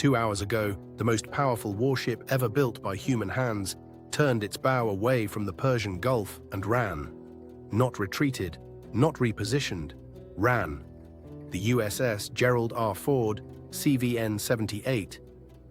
2 hours ago, the most powerful warship ever built by human hands turned its bow away from the Persian Gulf and ran. Not retreated, not repositioned, ran. The USS Gerald R. Ford, CVN-78,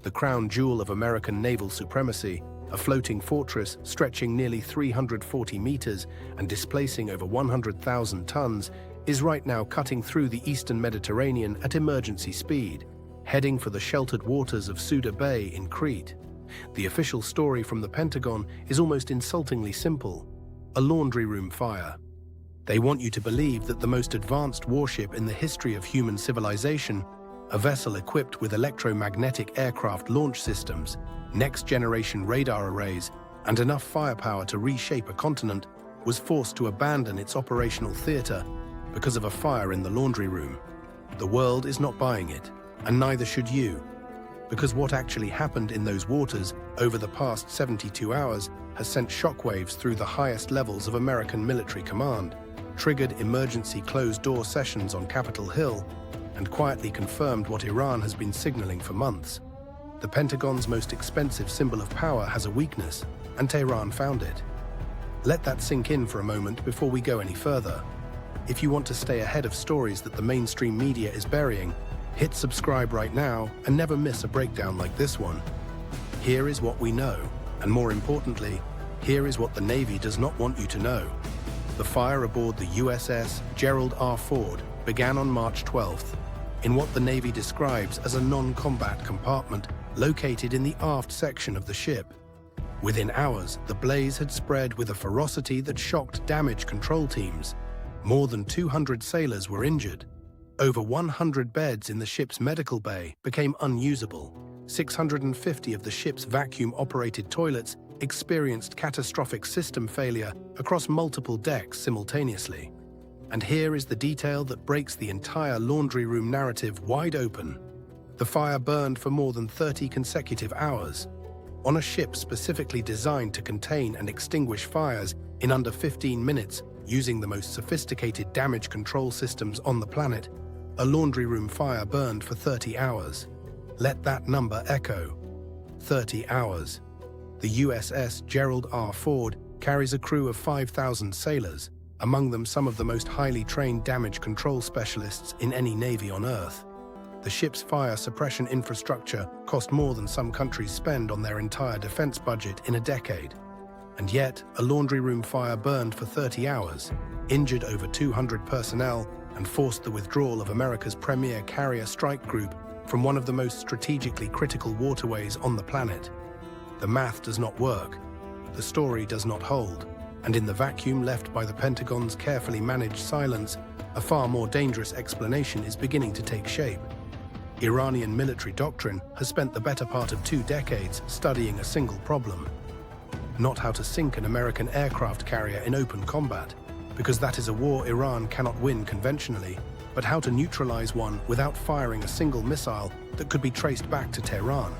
the crown jewel of American naval supremacy, a floating fortress stretching nearly 340 meters and displacing over 100,000 tons, is right now cutting through the eastern Mediterranean at emergency speed, heading for the sheltered waters of Suda Bay in Crete. The official story from the Pentagon is almost insultingly simple: a laundry room fire. They want you to believe that the most advanced warship in the history of human civilization, a vessel equipped with electromagnetic aircraft launch systems, next-generation radar arrays, and enough firepower to reshape a continent, was forced to abandon its operational theater because of a fire in the laundry room. The world is not buying it, and neither should you, because what actually happened in those waters over the past 72 hours has sent shockwaves through the highest levels of American military command, triggered emergency closed-door sessions on Capitol Hill, and quietly confirmed what Iran has been signaling for months. The Pentagon's most expensive symbol of power has a weakness, and Tehran found it. Let that sink in for a moment before we go any further. If you want to stay ahead of stories that the mainstream media is burying, hit subscribe right now and never miss a breakdown like this one. Here is what we know, and more importantly, here is what the Navy does not want you to know. The fire aboard the USS Gerald R. Ford began on March 12th, in what the Navy describes as a non-combat compartment located in the aft section of the ship. Within hours, the blaze had spread with a ferocity that shocked damage control teams. More than 200 sailors were injured. Over 100 beds in the ship's medical bay became unusable. 650 of the ship's vacuum-operated toilets experienced catastrophic system failure across multiple decks simultaneously. And here is the detail that breaks the entire laundry room narrative wide open. The fire burned for more than 30 consecutive hours. On a ship specifically designed to contain and extinguish fires in under 15 minutes using the most sophisticated damage control systems on the planet, a laundry room fire burned for 30 hours. Let that number echo. 30 hours. The USS Gerald R. Ford carries a crew of 5,000 sailors, among them some of the most highly trained damage control specialists in any navy on Earth. The ship's fire suppression infrastructure cost more than some countries spend on their entire defense budget in a decade. And yet, a laundry room fire burned for 30 hours, injured over 200 personnel, and forced the withdrawal of America's premier carrier strike group from one of the most strategically critical waterways on the planet. The math does not work, the story does not hold, and in the vacuum left by the Pentagon's carefully managed silence, a far more dangerous explanation is beginning to take shape. Iranian military doctrine has spent the better part of 2 decades studying a single problem. Not how to sink an American aircraft carrier in open combat, because that is a war Iran cannot win conventionally, but how to neutralize one without firing a single missile that could be traced back to Tehran.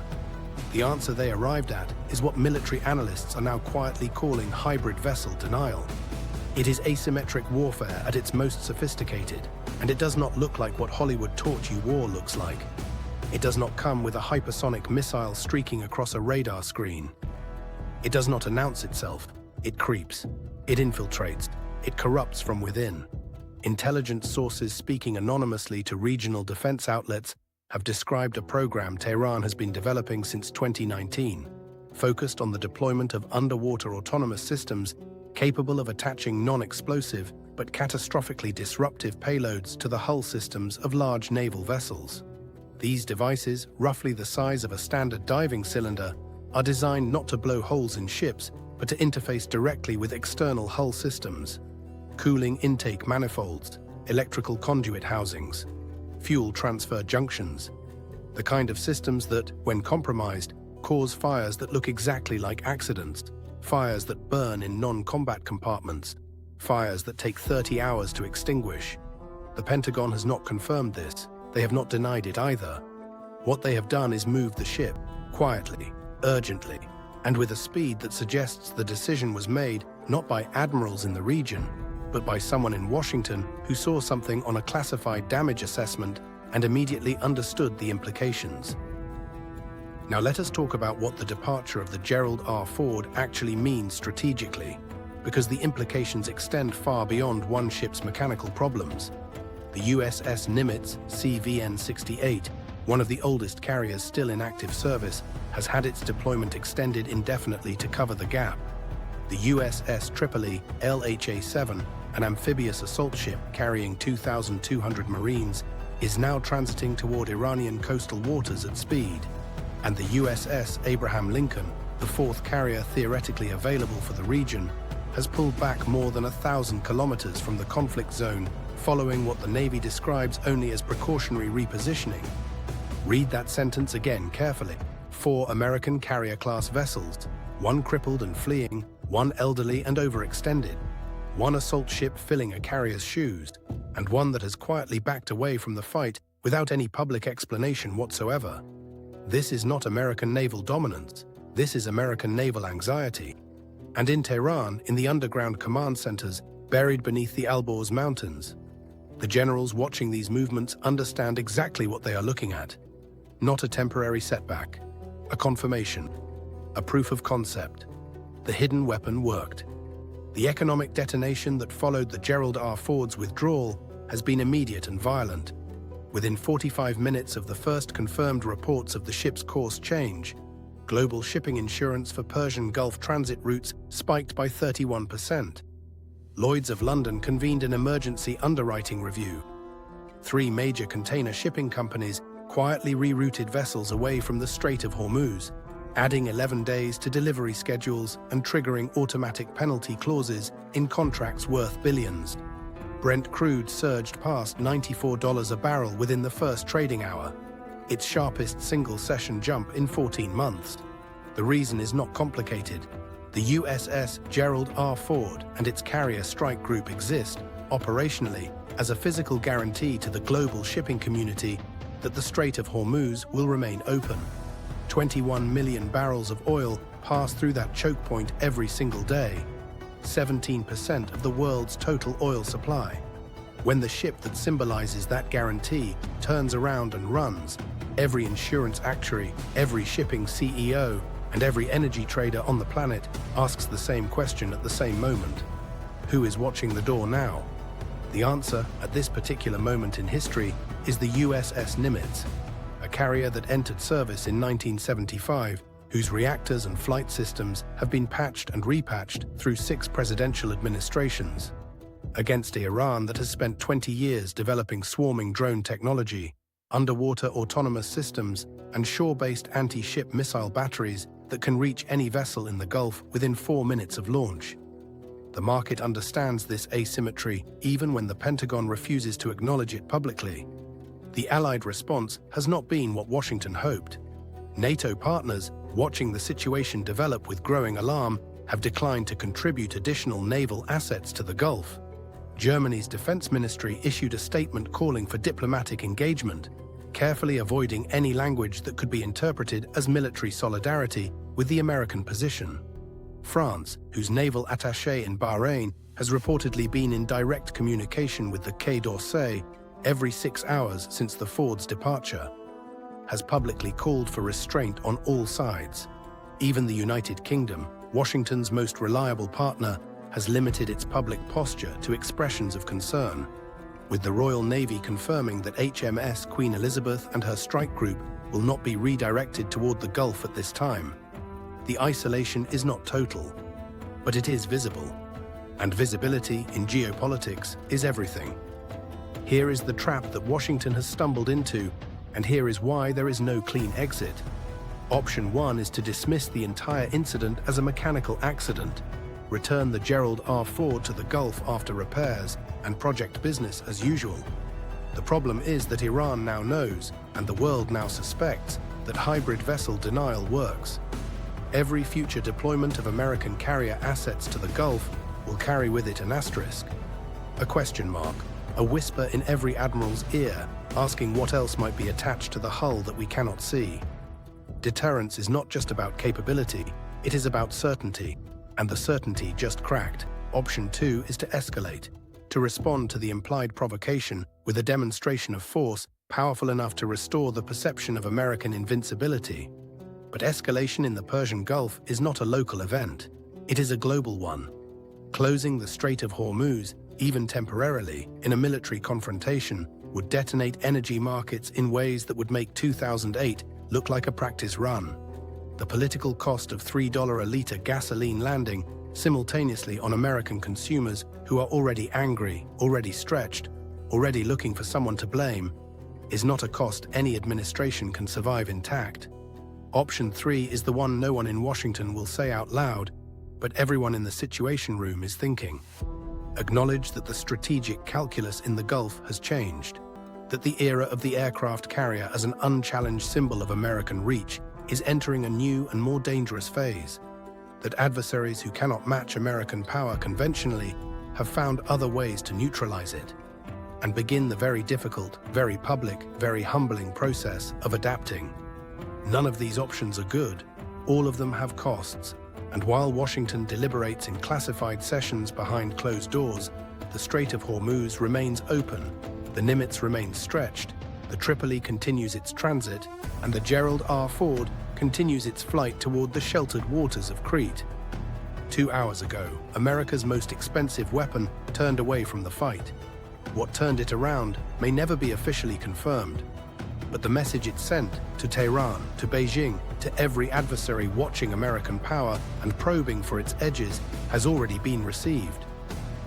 The answer they arrived at is what military analysts are now quietly calling hybrid vessel denial. It is asymmetric warfare at its most sophisticated, and it does not look like what Hollywood taught you war looks like. It does not come with a hypersonic missile streaking across a radar screen. It does not announce itself. It creeps. It infiltrates. It corrupts from within. Intelligence sources speaking anonymously to regional defense outlets have described a program Tehran has been developing since 2019, focused on the deployment of underwater autonomous systems capable of attaching non-explosive but catastrophically disruptive payloads to the hull systems of large naval vessels. These devices, roughly the size of a standard diving cylinder, are designed not to blow holes in ships, but to interface directly with external hull systems. Cooling intake manifolds, electrical conduit housings, fuel transfer junctions. The kind of systems that, when compromised, cause fires that look exactly like accidents, fires that burn in non-combat compartments, fires that take 30 hours to extinguish. The Pentagon has not confirmed this. They have not denied it either. What they have done is move the ship, quietly, urgently, and with a speed that suggests the decision was made not by admirals in the region, but by someone in Washington who saw something on a classified damage assessment and immediately understood the implications. Now let us talk about what the departure of the Gerald R. Ford actually means strategically, because the implications extend far beyond one ship's mechanical problems. The USS Nimitz CVN-68, one of the oldest carriers still in active service, has had its deployment extended indefinitely to cover the gap. The USS Tripoli LHA-7, an amphibious assault ship carrying 2,200 Marines, is now transiting toward Iranian coastal waters at speed. And the USS Abraham Lincoln, the fourth carrier theoretically available for the region, has pulled back more than 1,000 kilometers from the conflict zone, following what the Navy describes only as precautionary repositioning. Read that sentence again carefully. 4 American carrier-class vessels, 1 crippled and fleeing, 1 elderly and overextended, 1 assault ship filling a carrier's shoes, and 1 that has quietly backed away from the fight without any public explanation whatsoever. This is not American naval dominance. This is American naval anxiety. And in Tehran, in the underground command centers buried beneath the Alborz Mountains, the generals watching these movements understand exactly what they are looking at. Not a temporary setback, a confirmation, a proof of concept. The hidden weapon worked. The economic detonation that followed the Gerald R. Ford's withdrawal has been immediate and violent. Within 45 minutes of the first confirmed reports of the ship's course change, global shipping insurance for Persian Gulf transit routes spiked by 31%. Lloyd's of London convened an emergency underwriting review. 3 major container shipping companies quietly rerouted vessels away from the Strait of Hormuz, adding 11 days to delivery schedules and triggering automatic penalty clauses in contracts worth billions. Brent crude surged past $94 a barrel within the first trading hour, its sharpest single-session jump in 14 months. The reason is not complicated. The USS Gerald R. Ford and its carrier strike group exist, operationally, as a physical guarantee to the global shipping community that the Strait of Hormuz will remain open. 21 million barrels of oil pass through that choke point every single day, 17% of the world's total oil supply. When the ship that symbolizes that guarantee turns around and runs, every insurance actuary, every shipping CEO, and every energy trader on the planet asks the same question at the same moment. Who is watching the door now? The answer, at this particular moment in history, is the USS Nimitz, a carrier that entered service in 1975, whose reactors and flight systems have been patched and repatched through 6 presidential administrations. Against Iran that has spent 20 years developing swarming drone technology, underwater autonomous systems, and shore-based anti-ship missile batteries that can reach any vessel in the Gulf within 4 minutes of launch. The market understands this asymmetry even when the Pentagon refuses to acknowledge it publicly. The Allied response has not been what Washington hoped. NATO partners, watching the situation develop with growing alarm, have declined to contribute additional naval assets to the Gulf. Germany's defense ministry issued a statement calling for diplomatic engagement, carefully avoiding any language that could be interpreted as military solidarity with the American position. France, whose naval attaché in Bahrain has reportedly been in direct communication with the Quai d'Orsay every 6 hours since the Ford's departure, has publicly called for restraint on all sides. Even the United Kingdom, Washington's most reliable partner, has limited its public posture to expressions of concern, with the Royal Navy confirming that HMS Queen Elizabeth and her strike group will not be redirected toward the Gulf at this time. The isolation is not total, but it is visible, and visibility in geopolitics is everything. Here is the trap that Washington has stumbled into, and here is why there is no clean exit. Option 1 is to dismiss the entire incident as a mechanical accident, return the Gerald R. Ford to the Gulf after repairs, and project business as usual. The problem is that Iran now knows, and the world now suspects, that hybrid vessel denial works. Every future deployment of American carrier assets to the Gulf will carry with it an asterisk, a question mark, a whisper in every admiral's ear, asking what else might be attached to the hull that we cannot see. Deterrence is not just about capability, it is about certainty, and the certainty just cracked. Option 2 is to escalate, to respond to the implied provocation with a demonstration of force powerful enough to restore the perception of American invincibility. But escalation in the Persian Gulf is not a local event. It is a global one. Closing the Strait of Hormuz, even temporarily, in a military confrontation, would detonate energy markets in ways that would make 2008 look like a practice run. The political cost of $3 a litre gasoline landing simultaneously on American consumers who are already angry, already stretched, already looking for someone to blame, is not a cost any administration can survive intact. Option 3 is the one no one in Washington will say out loud, but everyone in the Situation Room is thinking. Acknowledge that the strategic calculus in the Gulf has changed, that the era of the aircraft carrier as an unchallenged symbol of American reach is entering a new and more dangerous phase, that adversaries who cannot match American power conventionally have found other ways to neutralize it, and begin the very difficult, very public, very humbling process of adapting. None of these options are good. All of them have costs, and while Washington deliberates in classified sessions behind closed doors, the Strait of Hormuz remains open, the Nimitz remains stretched, the Tripoli continues its transit, and the Gerald R. Ford continues its flight toward the sheltered waters of Crete. 2 hours ago, America's most expensive weapon turned away from the fight. What turned it around may never be officially confirmed, but the message it sent to Tehran, to Beijing, to every adversary watching American power and probing for its edges has already been received.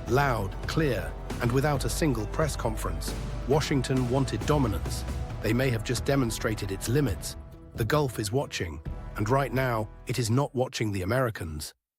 Loud, clear, and without a single press conference, Washington wanted dominance. They may have just demonstrated its limits. The Gulf is watching, and right now, it is not watching the Americans.